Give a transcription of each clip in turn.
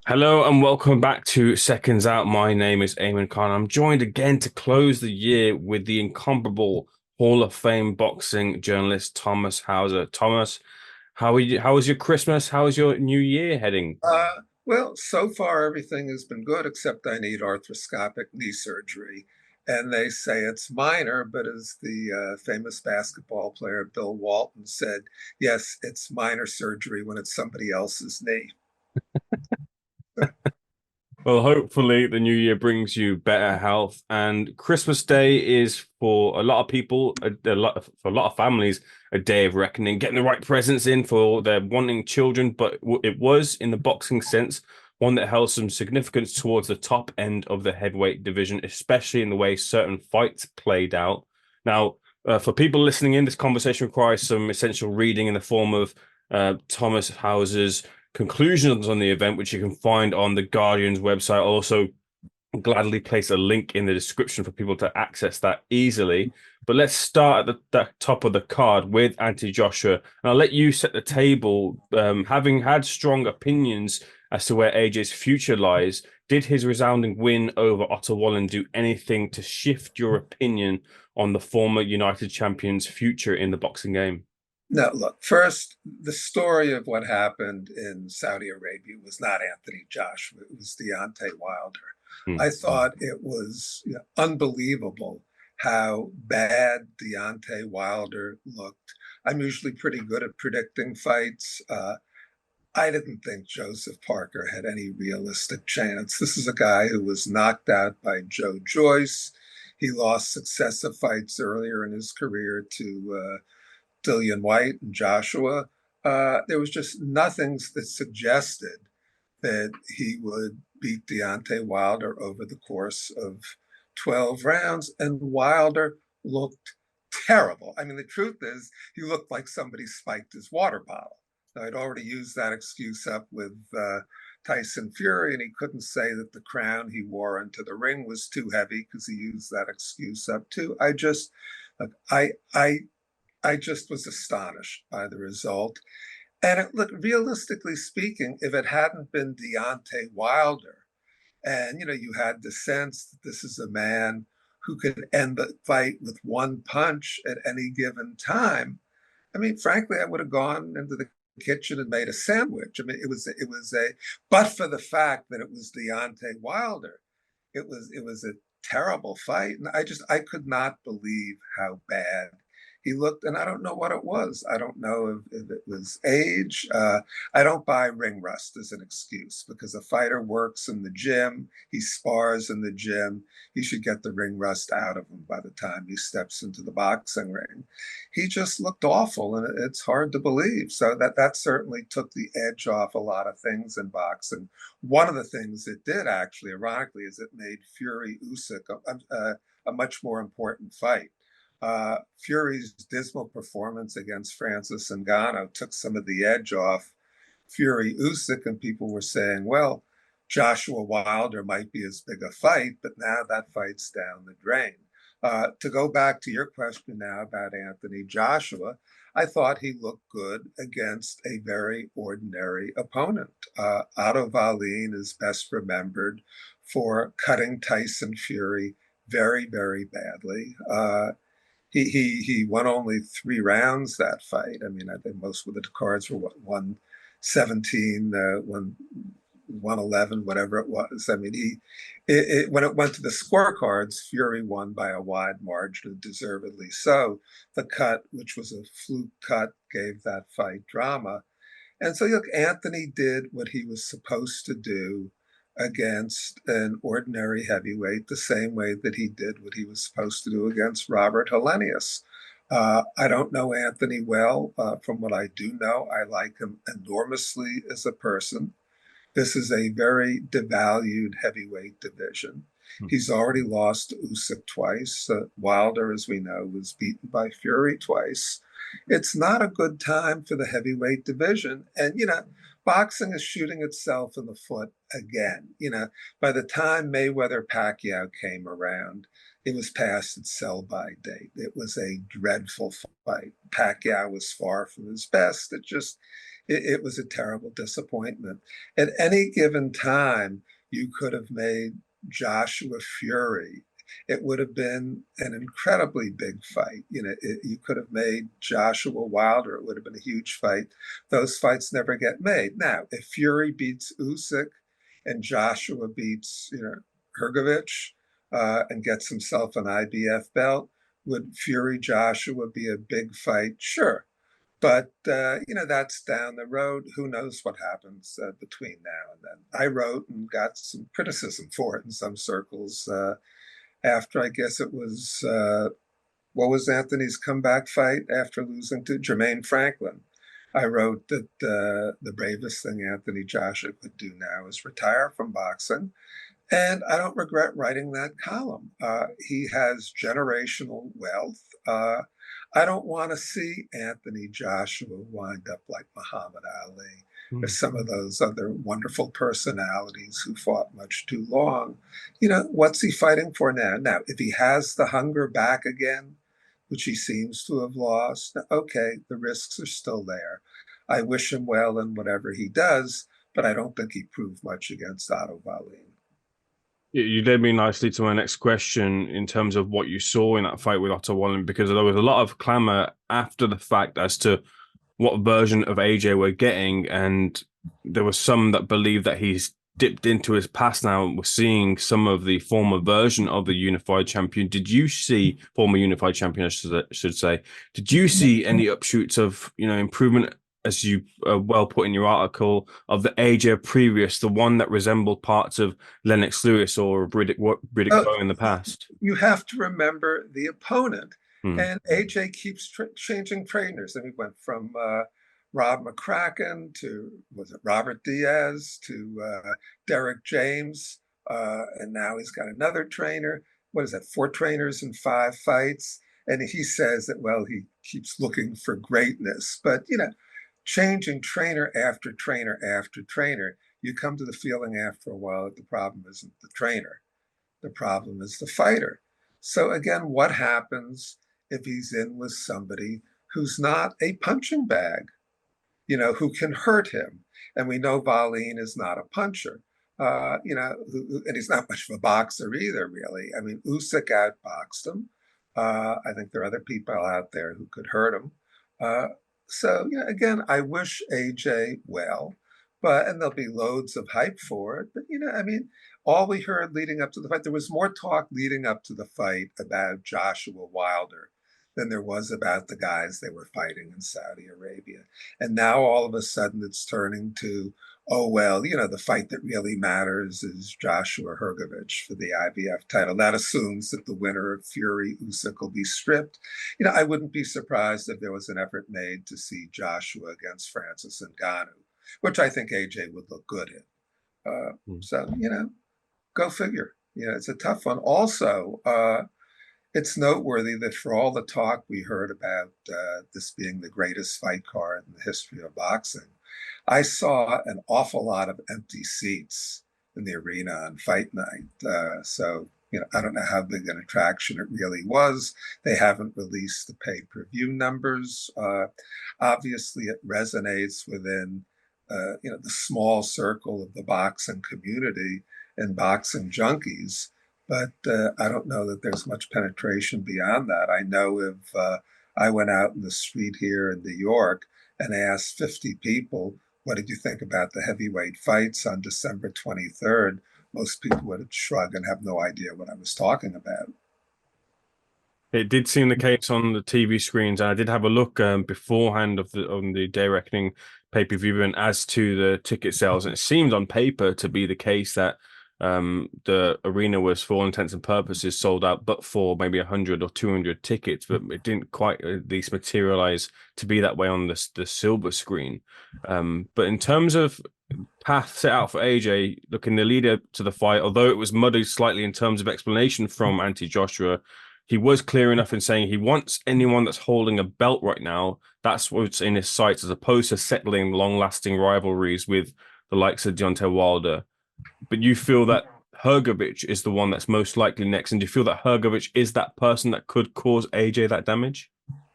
Hello and welcome back to Seconds Out. My name is Ayman Khan. I'm joined again to close the year with the incomparable Hall of Fame boxing journalist Thomas Hauser. Thomas, how are you? How was your Christmas? How is your New Year heading? Well, so far everything has been good, except I need arthroscopic knee surgery. And they say it's minor, but as the famous basketball player Bill Walton said, yes, it's minor surgery when it's somebody else's knee. Well, hopefully the new year brings you better health. And Christmas Day is for a lot of people, for a lot of families, a day of reckoning, getting the right presents in for their wanting children. But it was, in the boxing sense, one that held some significance towards the top end of the heavyweight division, especially in the way certain fights played out. Now, for people listening in, this conversation requires some essential reading in the form of Thomas Hauser's conclusions on the event, which you can find on the Guardian's website. I'll also gladly place a link in the description for people to access that easily. But let's start at the top of the card with Anthony Joshua, and I'll let you set the table. Having had strong opinions as to where AJ's future lies, did his resounding win over Otto Wallin do anything to shift your opinion on the former United champion's future in the boxing game? Now, look, first, the story of what happened in Saudi Arabia was not Anthony Joshua, it was Deontay Wilder. Hmm. I thought it was unbelievable how bad Deontay Wilder looked. I'm usually pretty good at predicting fights. I didn't think Joseph Parker had any realistic chance. This is a guy who was knocked out by Joe Joyce. He lost successive fights earlier in his career to Dillian White and Joshua. There was just nothing that suggested that he would beat Deontay Wilder over the course of 12 rounds. And Wilder looked terrible. I mean, the truth is, he looked like somebody spiked his water bottle. Now, I'd already used that excuse up with Tyson Fury, and he couldn't say that the crown he wore into the ring was too heavy because he used that excuse up too. I, I, I just was astonished by the result. And look, realistically speaking, if it hadn't been Deontay Wilder, and you had the sense that this is a man who could end the fight with one punch at any given time, I mean, frankly, I would have gone into the kitchen and made a sandwich. I mean, but for the fact that it was Deontay Wilder, it was a terrible fight, and I could not believe how bad he looked, and I don't know what it was. I don't know if it was age. I don't buy ring rust as an excuse because a fighter works in the gym, he spars in the gym. He should get the ring rust out of him by the time he steps into the boxing ring. He just looked awful, and it's hard to believe. So that certainly took the edge off a lot of things in boxing. One of the things it did, actually, ironically, is it made Fury Usyk a much more important fight. Fury's dismal performance against Francis Ngannou took some of the edge off Fury Usyk, and people were saying, well, Joshua Wilder might be as big a fight, but now that fight's down the drain. To go back to your question now about Anthony Joshua, I thought he looked good against a very ordinary opponent. Otto Wallin is best remembered for cutting Tyson Fury very, very badly. He won only 3 rounds that fight. I mean, I think most of the cards were what, 117, 111, whatever it was. I mean, when it went to the scorecards, Fury won by a wide margin, deservedly so. The cut, which was a fluke cut, gave that fight drama. And so, look, Anthony did what he was supposed to do against an ordinary heavyweight, the same way that he did what he was supposed to do against Robert Helenius. I don't know Anthony well. From what I do know, I like him enormously as a person. This is a very devalued heavyweight division. He's already lost to Usyk twice. Wilder, as we know, was beaten by Fury twice. It's not a good time for the heavyweight division. And, boxing is shooting itself in the foot again. By the time Mayweather Pacquiao came around, It was past its sell-by date. It was a dreadful fight. Pacquiao was far from his best. It was a terrible disappointment. At any given time, you could have made Joshua Fury. It would have been an incredibly big fight. You could have made Joshua Wilder. It would have been a huge fight. Those fights never get made. Now, if Fury beats Usyk and Joshua beats, Hrgovic, and gets himself an IBF belt, would Fury Joshua be a big fight? Sure. But, that's down the road. Who knows what happens between now and then? I wrote and got some criticism for it in some circles after, I guess it was, what was Anthony's comeback fight after losing to Jermaine Franklin? I wrote that the bravest thing Anthony Joshua could do now is retire from boxing. And I don't regret writing that column. He has generational wealth. I don't want to see Anthony Joshua wind up like Muhammad Ali or some of those other wonderful personalities who fought much too long. What's he fighting for now? Now, if he has the hunger back again, which he seems to have lost, okay, the risks are still there. I wish him well in whatever he does, but I don't think he proved much against Otto Wallin. You led me nicely to my next question in terms of what you saw in that fight with Otto Wallin, because there was a lot of clamor after the fact as to what version of AJ we're getting, and there was some that believe that he's dipped into his past now, and we're seeing some of the former version of the unified champion. Did you see former unified champion, I should say? Did you see any upshoots of improvement, as you well put in your article, of the AJ previous, the one that resembled parts of Lennox Lewis or Riddick Bowe in the past? You have to remember the opponent. And AJ keeps changing trainers. And he went from Rob McCracken to, was it Robert Diaz, to Derek James. And now he's got another trainer. What is that, 4 trainers in 5 fights? And he says that, well, he keeps looking for greatness. But, changing trainer after trainer after trainer, you come to the feeling after a while that the problem isn't the trainer. The problem is the fighter. So again, what happens if he's in with somebody who's not a punching bag, who can hurt him? And we know Wallin is not a puncher, and he's not much of a boxer either, really. I mean, Usyk outboxed him. I think there are other people out there who could hurt him. So, again, I wish AJ well, and there'll be loads of hype for it. But, all we heard leading up to the fight, there was more talk leading up to the fight about Joshua Wilder than there was about the guys they were fighting in Saudi Arabia. And now all of a sudden it's turning to, oh, well, the fight that really matters is Joshua Hrgovic for the IBF title. That assumes that the winner of Fury Usyk will be stripped. I wouldn't be surprised if there was an effort made to see Joshua against Francis Ngannou, which I think AJ would look good in. So, go figure. It's a tough one. Also, it's noteworthy that for all the talk we heard about this being the greatest fight card in the history of boxing, I saw an awful lot of empty seats in the arena on fight night. So, I don't know how big an attraction it really was. They haven't released the pay-per-view numbers. Obviously, it resonates within, the small circle of the boxing community and boxing junkies. But I don't know that there's much penetration beyond that. I know if I went out in the street here in New York and asked 50 people, what did you think about the heavyweight fights on December 23rd? Most people would shrug and have no idea what I was talking about. It did seem the case on the TV screens, and I did have a look beforehand on the Day Reckoning pay-per-view event as to the ticket sales, and it seemed on paper to be the case that the arena was, for all intents and purposes, sold out, but for maybe 100 or 200 tickets, but it didn't quite at least materialize to be that way on the silver screen. But in terms of path set out for AJ, looking the lead up to the fight, although it was muddied slightly in terms of explanation from Anthony Joshua, he was clear enough in saying he wants anyone that's holding a belt right now. That's what's in his sights, as opposed to settling long-lasting rivalries with the likes of Deontay Wilder. But you feel that Hrgovic is the one that's most likely next? And do you feel that Hrgovic is that person that could cause AJ that damage?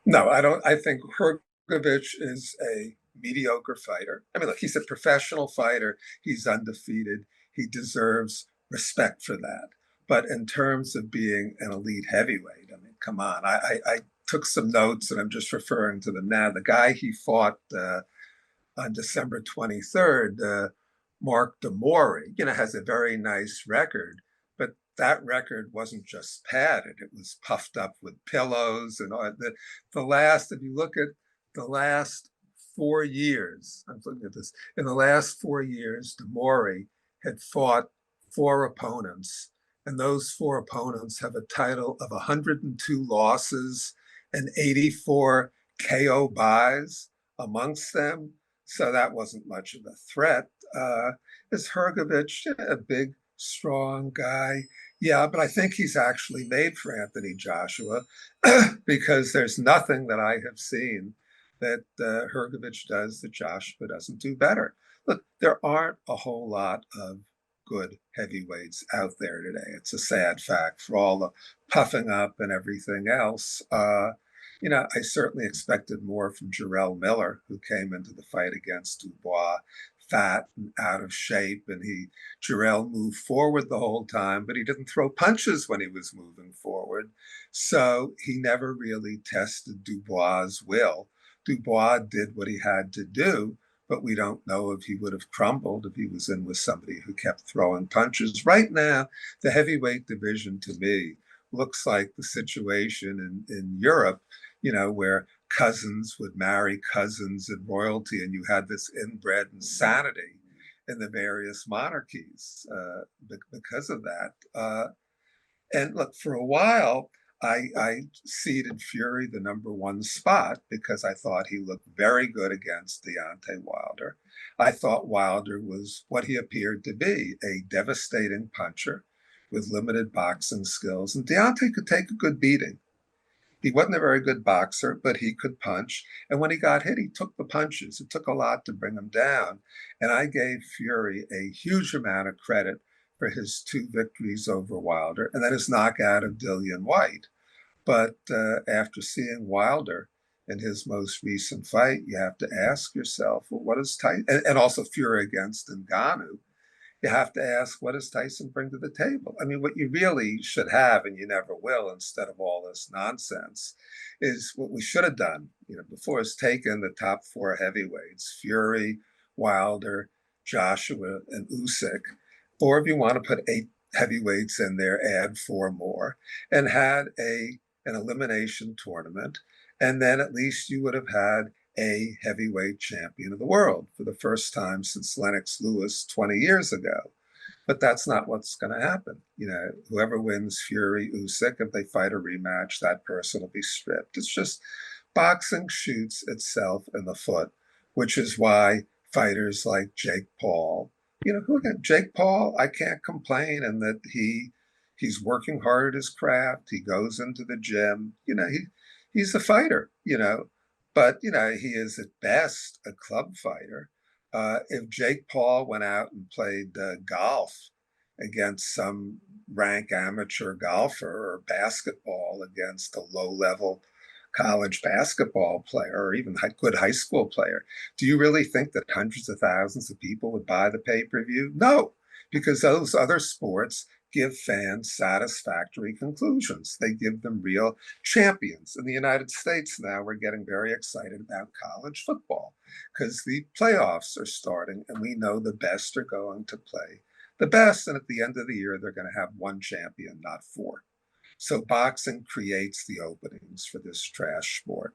No, I don't. I think Hrgovic is a mediocre fighter. I mean, look, he's a professional fighter. He's undefeated. He deserves respect for that. But in terms of being an elite heavyweight, I mean, come on. I took some notes and I'm just referring to them now. The guy he fought on December 23rd, Mark Demori, has a very nice record, but that record wasn't just padded. It was puffed up with pillows and all the last, if you look at the last 4 years, I'm looking at this, in the last 4 years, Demori had fought 4 opponents, and those 4 opponents have a title of 102 losses and 84 KO buys amongst them. So that wasn't much of a threat. Is Hrgovic a big, strong guy? Yeah, but I think he's actually made for Anthony Joshua because there's nothing that I have seen that Hrgovic does that Joshua doesn't do better. Look, there aren't a whole lot of good heavyweights out there today. It's a sad fact for all the puffing up and everything else. I certainly expected more from Jarrell Miller, who came into the fight against Dubois fat and out of shape. And Jarrell moved forward the whole time, but he didn't throw punches when he was moving forward. So he never really tested Dubois' will. Dubois did what he had to do, but we don't know if he would have crumbled if he was in with somebody who kept throwing punches. Right now, the heavyweight division, to me, looks like the situation in Europe, where cousins would marry cousins and royalty, and you had this inbred insanity in the various monarchies because of that. And look, for a while, I ceded Fury the #1 spot because I thought he looked very good against Deontay Wilder. I thought Wilder was what he appeared to be, a devastating puncher with limited boxing skills. And Deontay could take a good beating. He wasn't a very good boxer, but he could punch. And when he got hit, he took the punches. It took a lot to bring him down. And I gave Fury a huge amount of credit for his 2 victories over Wilder and then his knockout of Dillian White. But after seeing Wilder in his most recent fight, you have to ask yourself, well, what is Tyson? And also Fury against Ngannou. You have to ask, what does Tyson bring to the table? I mean, what you really should have, and you never will, instead of all this nonsense, is what we should have done, before is taken the top 4 heavyweights, Fury, Wilder, Joshua, and Usyk, or if you want to put 8 heavyweights in there, add 4 more, and had an elimination tournament, and then at least you would have had a heavyweight champion of the world for the first time since Lennox Lewis 20 years ago. But that's not what's going to happen. Whoever wins Fury, Usyk, if they fight a rematch, that person will be stripped. It's just boxing shoots itself in the foot, which is why fighters like Jake Paul, Jake Paul, I can't complain in that he's working hard at his craft. He goes into the gym. He's a fighter, but, he is at best a club fighter. If Jake Paul went out and played golf against some rank amateur golfer, or basketball against a low-level college basketball player, or even a good high school player, do you really think that hundreds of thousands of people would buy the pay-per-view? No, because those other sports give fans satisfactory conclusions. They give them real champions. In the United States now, we're getting very excited about college football because the playoffs are starting, and we know the best are going to play the best. And at the end of the year, they're going to have 1 champion, not 4. So boxing creates the openings for this trash sport.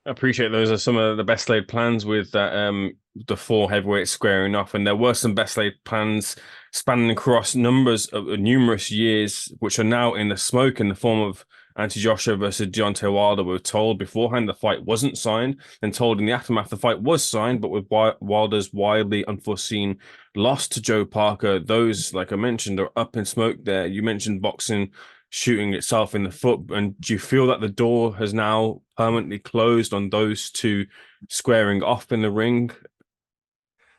I appreciate those are some of the best laid plans with that the 4 heavyweights squaring off, and there were some best laid plans spanning across numerous years, which are now in the smoke in the form of Anthony Joshua versus Deontay Wilder. We were told beforehand the fight wasn't signed, and told in the aftermath the fight was signed, but with Wilder's wildly unforeseen loss to Joe Parker, those, like I mentioned, are up in smoke there. You mentioned boxing shooting itself in the foot, and do you feel that the door has now permanently closed on those 2 squaring off in the ring?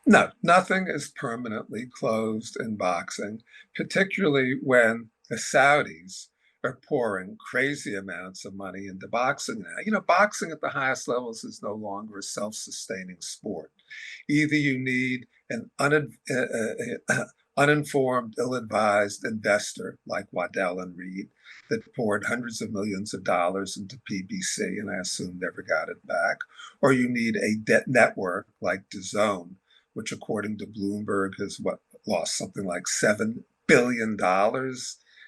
No, nothing is permanently closed in boxing, particularly when the Saudis are pouring crazy amounts of money into boxing now. Boxing at the highest levels is no longer a self-sustaining sport. Either you need an uninformed, ill-advised investor like Waddell and Reed that poured hundreds of millions of dollars into PBC, and I assume never got it back, or you need a debt network like DAZN, which according to Bloomberg has lost something like $7 billion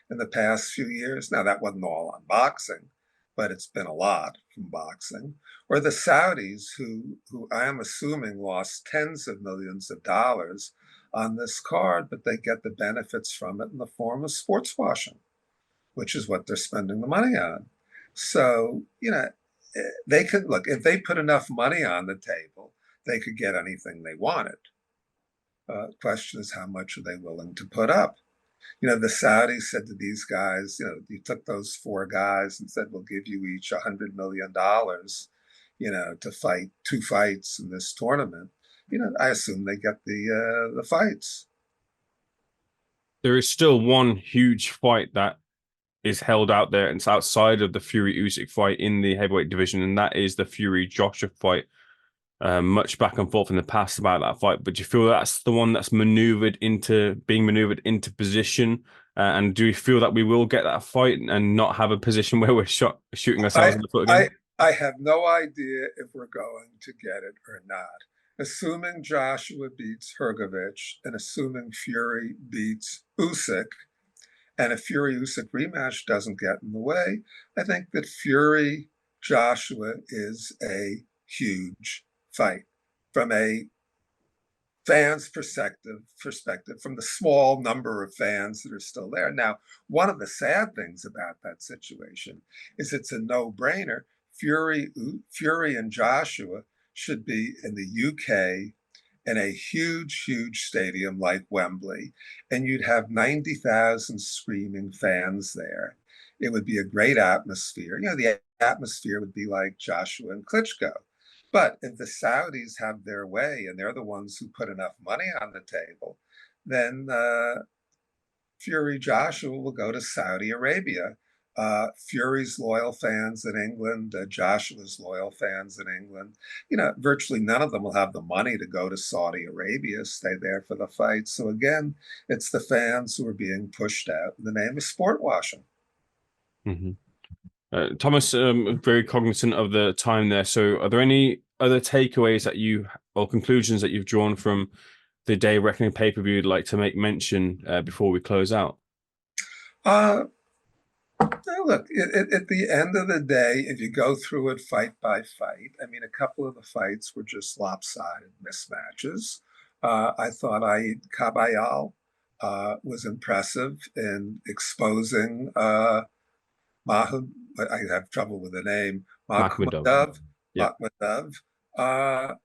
in the past few years. Now that wasn't all on boxing, but it's been a lot from boxing. Or the Saudis, who I am assuming lost tens of millions of dollars on this card, but they get the benefits from it in the form of sports washing, which is what they're spending the money on. So, they could look, if they put enough money on the table, they could get anything they wanted. Question is, how much are they willing to put up? The Saudis said to these guys, you took those four guys and said, we'll give you each $100 million, to fight 2 fights in this tournament. I assume they get the fights. There is still one huge fight that is held out there, and it's outside of the Fury Usyk fight in the heavyweight division, and that is the Fury Joshua fight. Much back and forth in the past about that fight, but do you feel that's the one that's being maneuvered into position? And do you feel that we will get that fight and not have a position where we're shooting ourselves in the foot again? I have no idea if we're going to get it or not. Assuming Joshua beats Hrgovic and assuming Fury beats Usyk, and a Fury Usyk rematch doesn't get in the way, I think that Fury Joshua is a huge fight from a fan's perspective, from the small number of fans that are still there. Now, one of the sad things about that situation is it's a no-brainer. Fury and Joshua should be in the UK in a huge, huge stadium like Wembley, and you'd have 90,000 screaming fans there. It would be a great atmosphere. The atmosphere would be like Joshua and Klitschko. But if the Saudis have their way, and they're the ones who put enough money on the table, then Fury Joshua will go to Saudi Arabia. Fury's loyal fans in England, Joshua's loyal fans in England, virtually none of them will have the money to go to Saudi Arabia, stay there for the fight. So again, it's the fans who are being pushed out in the name of sport washing. Mm-hmm. Thomas, very cognizant of the time there. So are there any other takeaways or conclusions that you've drawn from the Day Reckoning pay-per-view you'd like to make mention before we close out? Look, at the end of the day, if you go through it fight by fight, I mean, a couple of the fights were just lopsided mismatches. I thought Kabayal was impressive in exposing Mahmoud. I have trouble with the name. Makhmudov. Yeah. Makhmudov.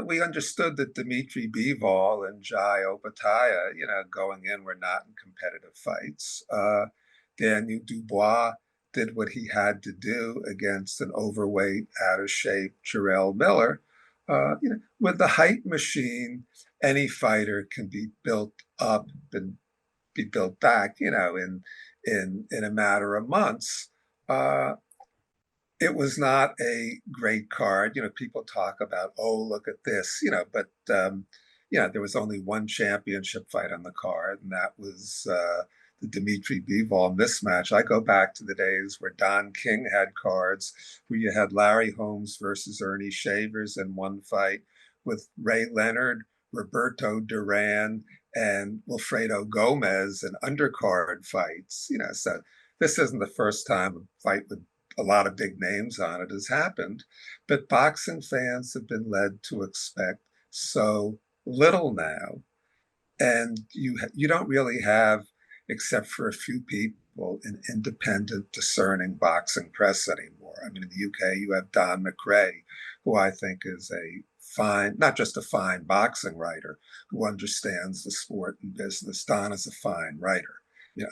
We understood that Dmitry Bivol and Jai Opataya, going in were not in competitive fights. Daniel Dubois did what he had to do against an overweight, out of shape Jarrell Miller. With the height machine, any fighter can be built up and be built back, in a matter of months. It was not a great card. People talk about, oh, look at this, but there was only one championship fight on the card, and that was the Dmitry Bivol mismatch. I go back to the days where Don King had cards where you had Larry Holmes versus Ernie Shavers in one fight, with Ray Leonard, Roberto Duran, and Wilfredo Gomez in undercard fights. So this isn't the first time a fight with a lot of big names on it has happened, but boxing fans have been led to expect so little now, and you don't really have, except for a few people, an independent, discerning boxing press anymore. I mean, in the UK, you have Don McRae, who I think is a fine, not just a fine boxing writer, who understands the sport and business. Don is a fine writer.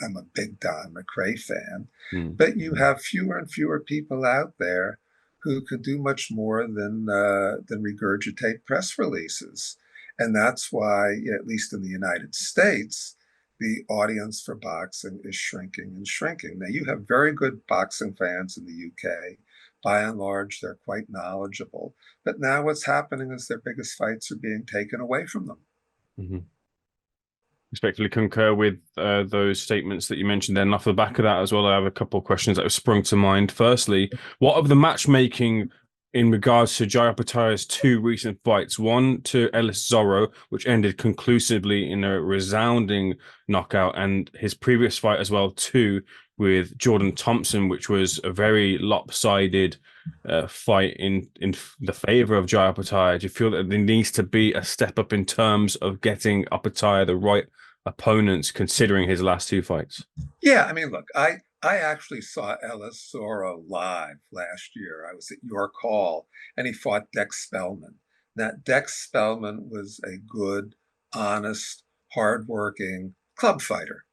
I'm a big Don McRae fan, but you have fewer and fewer people out there who could do much more than regurgitate press releases. And that's why, at least in the United States, the audience for boxing is shrinking and shrinking. Now, you have very good boxing fans in the UK. By and large, they're quite knowledgeable. But now what's happening is their biggest fights are being taken away from them. Mm-hmm. Respectfully concur with those statements that you mentioned there. And off the back of that as well, I have a couple of questions that have sprung to mind. Firstly, what of the matchmaking in regards to Jai Opetaia's two recent fights? One to Ellis Zorro, which ended conclusively in a resounding knockout, and his previous fight as well, too, with Jordan Thompson, which was a very lopsided fight in the favor of Jai Opetaia. Do you feel that there needs to be a step up in terms of getting Opetaia the right opponents, considering his last two fights? Yeah, I mean, look, I actually saw Ellis Zorro live last year. I was at your call, and he fought Dex Spellman. Now, Dex Spellman was a good, honest, hardworking club fighter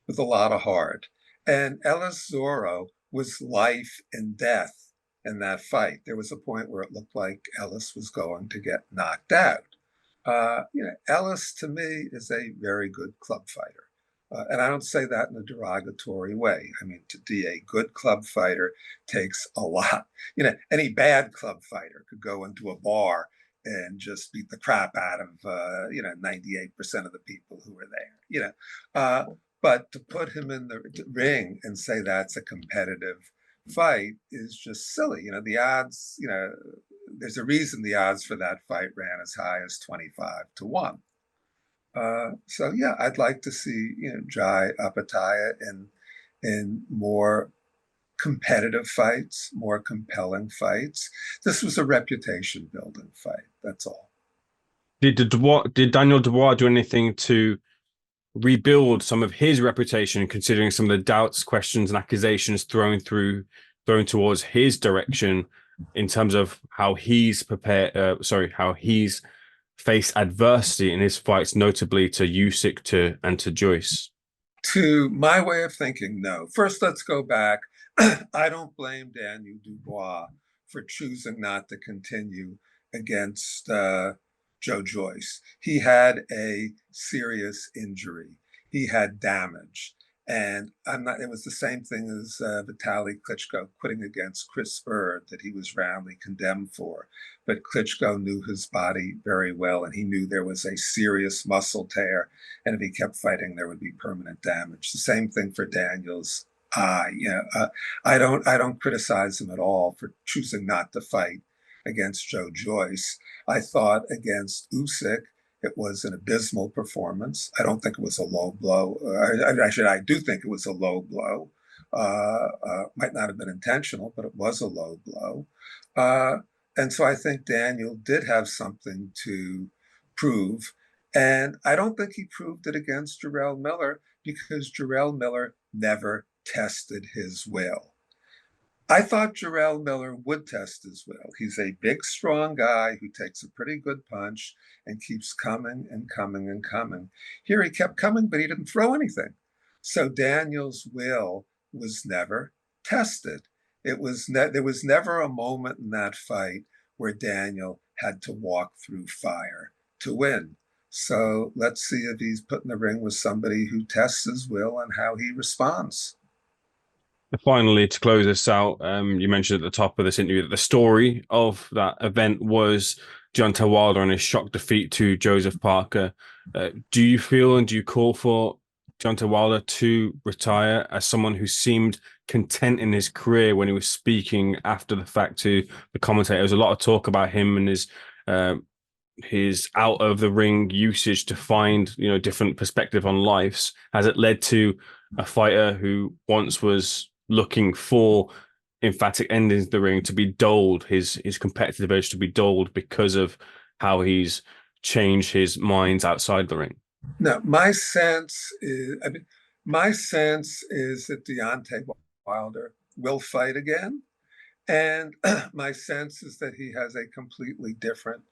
with a lot of heart. And Ellis Zorro was life and death in that fight. There was a point where it looked like Ellis was going to get knocked out. Ellis to me is a very good club fighter. And I don't say that in a derogatory way. I mean, to be a good club fighter takes a lot. Any bad club fighter could go into a bar and just beat the crap out of, 98% of the people who were there, but to put him in the ring and say that's a competitive fight is just silly. The odds, there's a reason the odds for that fight ran as high as 25-1. So yeah, I'd like to see Jai Opetaia in more competitive fights, more compelling fights. This was a reputation building fight. That's all. Did Daniel Dubois do anything to rebuild some of his reputation, considering some of the doubts, questions, and accusations thrown towards his direction in terms of how he's how he's faced adversity in his fights, notably to Usyk and to Joyce? To my way of thinking, no. First, let's go back. I don't blame Daniel Dubois for choosing not to continue against Joe Joyce. He had a serious injury. He had damage. And it was the same thing as Vitaly Klitschko quitting against Chris Bird that he was roundly condemned for. But Klitschko knew his body very well, and he knew there was a serious muscle tear. And if he kept fighting, there would be permanent damage. The same thing for Daniel's eye. I don't criticize him at all for choosing not to fight against Joe Joyce. I thought against Usyk, it was an abysmal performance. I don't think it was a low blow. I do think it was a low blow. Might not have been intentional, but it was a low blow. And so I think Daniel did have something to prove. And I don't think he proved it against Jarrell Miller because Jarrell Miller never tested his will. I thought Jarrell Miller would test his will. He's a big, strong guy who takes a pretty good punch and keeps coming and coming and coming. Here he kept coming, but he didn't throw anything. So Daniel's will was never tested. There was never a moment in that fight where Daniel had to walk through fire to win. So let's see if he's put in the ring with somebody who tests his will and how he responds. Finally, to close this out, you mentioned at the top of this interview that the story of that event was Deontay Wilder and his shock defeat to Joseph Parker. Do you feel and do you call for Deontay Wilder to retire as someone who seemed content in his career when he was speaking after the fact to the commentator? There was a lot of talk about him and his out of the ring usage to find different perspective on lives. Has it led to a fighter who once was looking for emphatic endings of the ring to be dulled, his competitive edge to be dulled because of how he's changed his minds outside the ring? No, my sense is that Deontay Wilder will fight again. And my sense is that he has a completely different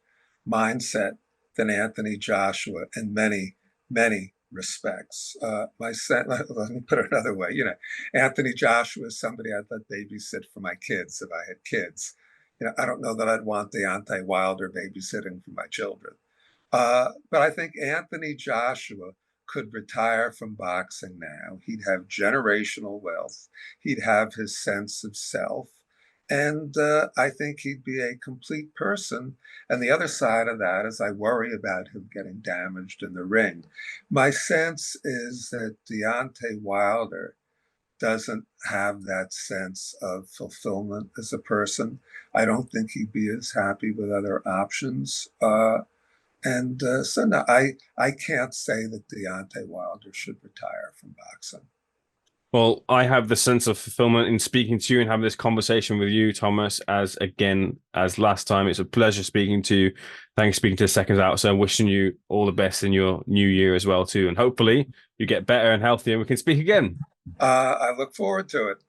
mindset than Anthony Joshua in many, many respects. Let me put it another way. Anthony Joshua is somebody I'd let babysit for my kids if I had kids. I don't know that I'd want Deontay Wilder babysitting for my children. But I think Anthony Joshua could retire from boxing now. He'd have generational wealth. He'd have his sense of self. And I think he'd be a complete person. And the other side of that is I worry about him getting damaged in the ring. My sense is that Deontay Wilder doesn't have that sense of fulfillment as a person. I don't think he'd be as happy with other options. So no, I can't say that Deontay Wilder should retire from boxing. Well, I have the sense of fulfillment in speaking to you and having this conversation with you, Thomas, as again, as last time. It's a pleasure speaking to you. Thanks for speaking to Seconds Out. So I'm wishing you all the best in your new year as well, too. And hopefully you get better and healthier and we can speak again. I look forward to it.